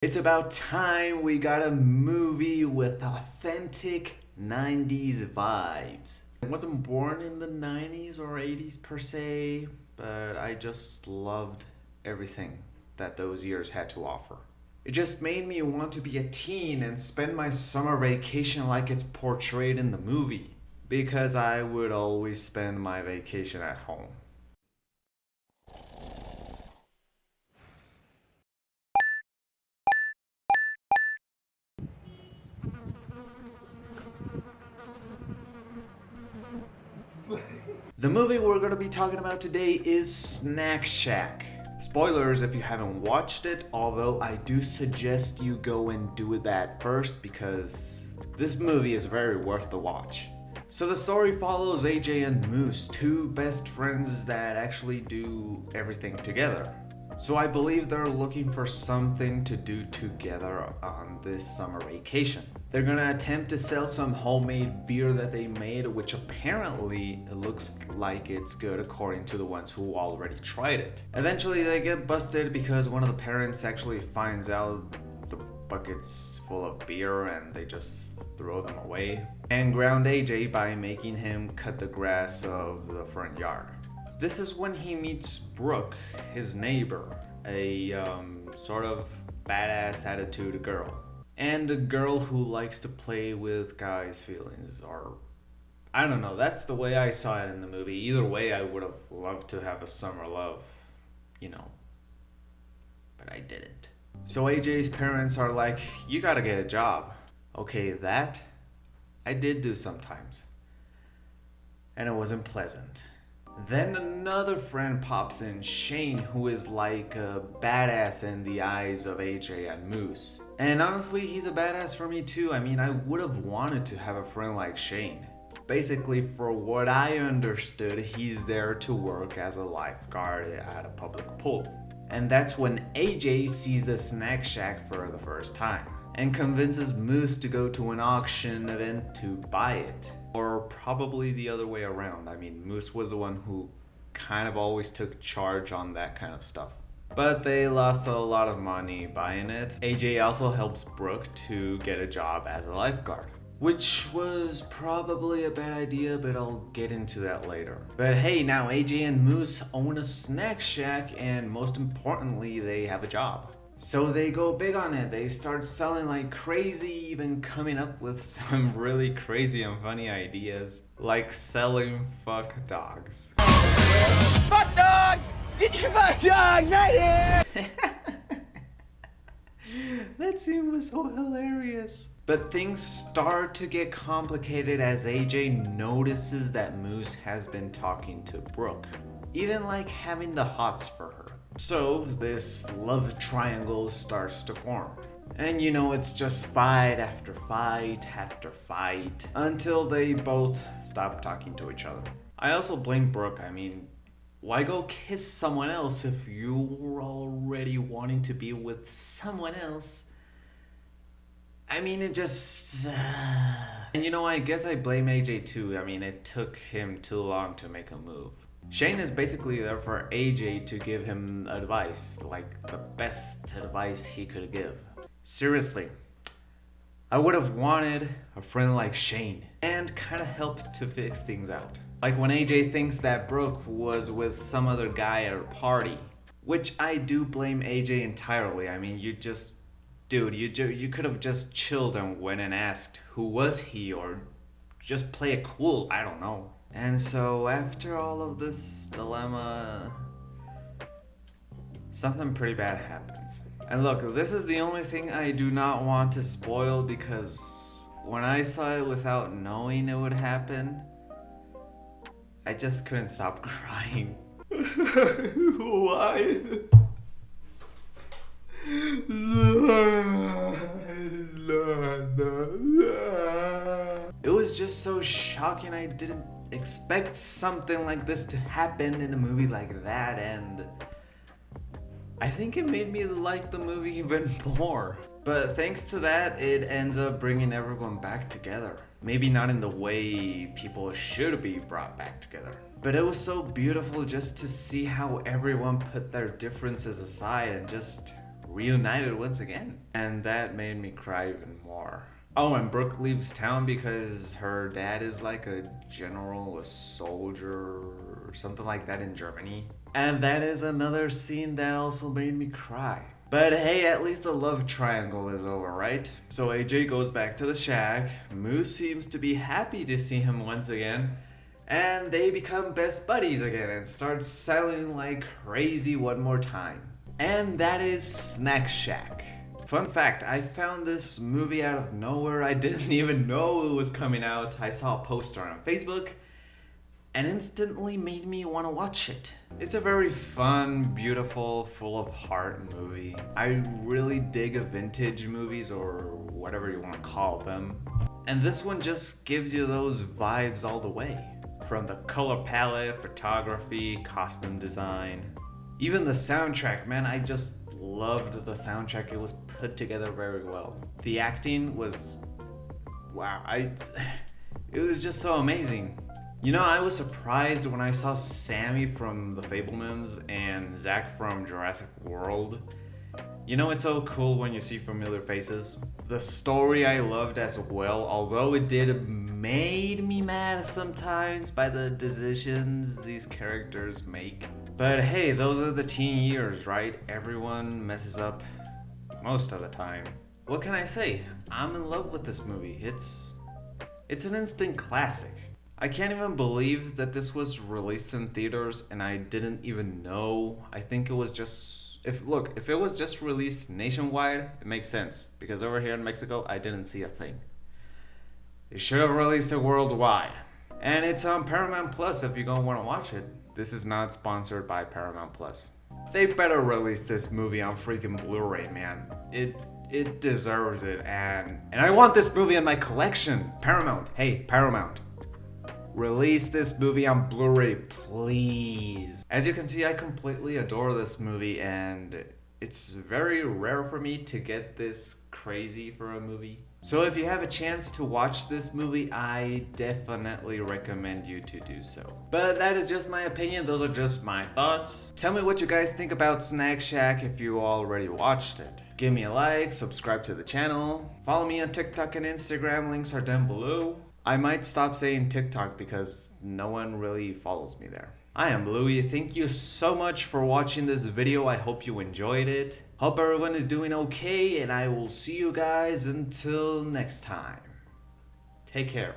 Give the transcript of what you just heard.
It's about time we got a movie with authentic 90s vibes. I wasn't born in the 90s or 80s per se, but I just loved everything that those years had to offer. It just made me want to be a teen and spend my summer vacation like it's portrayed in the movie, because I would always spend my vacation at home. The movie we're going to be talking about today is Snack Shack. Spoilers if you haven't watched it, although I do suggest you go and do that first because this movie is very worth the watch. So the story follows AJ and Moose, two best friends that actually do everything together. So I believe they're looking for something to do together on this summer vacation. They're gonna attempt to sell some homemade beer that they made, which apparently it looks like it's good according to the ones who already tried it. Eventually they get busted because one of the parents actually finds out the bucket's full of beer and they just throw them away and ground AJ by making him cut the grass of the front yard. This is when he meets Brooke, his neighbor, a sort of badass attitude girl. And a girl who likes to play with guys' feelings, or I don't know, that's the way I saw it in the movie. Either way, I would have loved to have a summer love, but I didn't. So AJ's parents are like, you gotta get a job. Okay, that I did do sometimes. And it wasn't pleasant. Then another friend pops in, Shane, who is like a badass in the eyes of AJ and Moose. And honestly, he's a badass for me too. I mean, I would have wanted to have a friend like Shane. Basically, for what I understood, he's there to work as a lifeguard at a public pool. And that's when AJ sees the Snack Shack for the first time and convinces Moose to go to an auction event to buy it. Or probably the other way around. I mean, Moose was the one who kind of always took charge on that kind of stuff. But they lost a lot of money buying it. AJ also helps Brooke to get a job as a lifeguard, which was probably a bad idea, but I'll get into that later. But hey, now AJ and Moose own a snack shack, and most importantly, they have a job. So they go big on it. They start selling like crazy, even coming up with some really crazy and funny ideas, like selling fuck dogs. Fuck dogs! Get your fuck dogs right here! That scene was so hilarious. But things start to get complicated as AJ notices that Moose has been talking to Brooke, even like having the hots for her. So this love triangle starts to form. And it's just fight after fight after fight until they both stop talking to each other. I also blame Brooke. I mean, why go kiss someone else if you're already wanting to be with someone else? I mean, it just... And I guess I blame AJ too. I mean, it took him too long to make a move. Shane is basically there for AJ to give him advice, like the best advice he could give. Seriously, I would have wanted a friend like Shane and kind of help to fix things out. Like when AJ thinks that Brooke was with some other guy at a party, which I do blame AJ entirely. I mean, you could have just chilled and went and asked who was he, or just play it cool, I don't know. And so after all of this dilemma, something pretty bad happens. And look, this is the only thing I do not want to spoil, because when I saw it without knowing it would happen, I just couldn't stop crying. Why? It was just so shocking. I didn't expect something like this to happen in a movie like that, and I think it made me like the movie even more. But thanks to that, it ends up bringing everyone back together. Maybe not in the way people should be brought back together, but it was so beautiful just to see how everyone put their differences aside and just reunited once again. And that made me cry even more. Oh, and Brooke leaves town because her dad is like a general, a soldier, or something like that in Germany. And that is another scene that also made me cry. But hey, at least the love triangle is over, right? So AJ goes back to the shack. Moose seems to be happy to see him once again. And they become best buddies again and start selling like crazy one more time. And that is Snack Shack. Fun fact, I found this movie out of nowhere. I didn't even know it was coming out. I saw a poster on Facebook and instantly made me want to watch it. It's a very fun, beautiful, full of heart movie. I really dig vintage movies, or whatever you want to call them. And this one just gives you those vibes all the way. From the color palette, photography, costume design, even the soundtrack, man, I just loved the soundtrack. It was put together very well. The acting was, wow, it was just so amazing. You know, I was surprised when I saw Sammy from The Fablemans and Zach from Jurassic World. You know, it's so cool when you see familiar faces. The story I loved as well, although it did made me mad sometimes by the decisions these characters make. But hey, those are the teen years, right? Everyone messes up most of the time. What can I say? I'm in love with this movie. It's an instant classic. I can't even believe that this was released in theaters and I didn't even know. I think it was just, if it was just released nationwide, it makes sense. Because over here in Mexico, I didn't see a thing. They should have released it worldwide. And it's on Paramount Plus if you're gonna wanna watch it. This is not sponsored by Paramount Plus. They better release this movie on freaking Blu-ray, man. It deserves it, and I want this movie in my collection. Paramount, hey, Paramount. Release this movie on Blu-ray, please. As you can see, I completely adore this movie, and it's very rare for me to get this crazy for a movie. So if you have a chance to watch this movie, I definitely recommend you to do so. But that is just my opinion, those are just my thoughts. Tell me what you guys think about Snack Shack if you already watched it. Give me a like, subscribe to the channel, follow me on TikTok and Instagram, links are down below. I might stop saying TikTok because no one really follows me there. I am Louie, thank you so much for watching this video, I hope you enjoyed it. Hope everyone is doing okay, and I will see you guys until next time. Take care.